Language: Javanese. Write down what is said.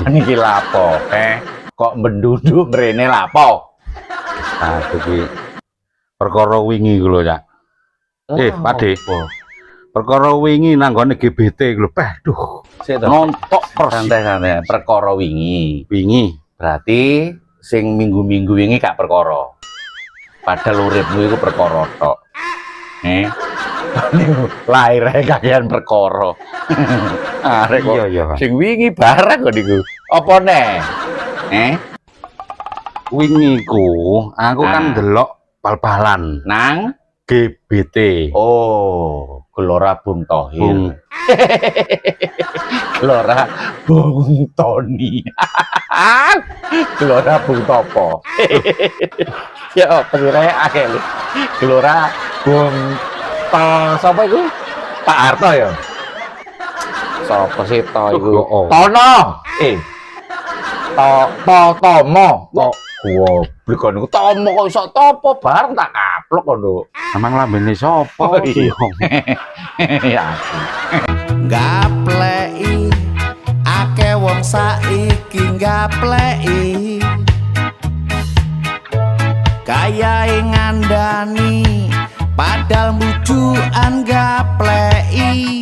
Sampeyan iki lapo? Kok menduduk mrene lapo? Aku iki perkara wingi ku lho, Cak. Pakde. Perkara wingi nang gone GBT ku lho. Duh. Nontok santai-santai perkara wingi. Wingi. Berarti sing minggu-minggu wingi gak perkara. Padahal uripmu iku perkara tok. Lahir kakean perkara. Arek kok iya, sing wingi barang kok niku. Apa neh? Wingi ku aku kan ndelok bal-balan nang GBT. Oh, Gelora Bung Thohir. Gelora Bung Tony. Gelora Bung Topo. Ya, penirane akeh lho. Gelora Bung sapa iku? Pak Harto ya. Sapa sih to iku? Tono. Tomo. Kok goblok kon niku Tomo kok iso topo bareng tak kaplok kok, Nduk. Emang lambene sapa? Ya. Gapleki akeh wong saiki gapleki kayae ngandani padahal bujukan gapleki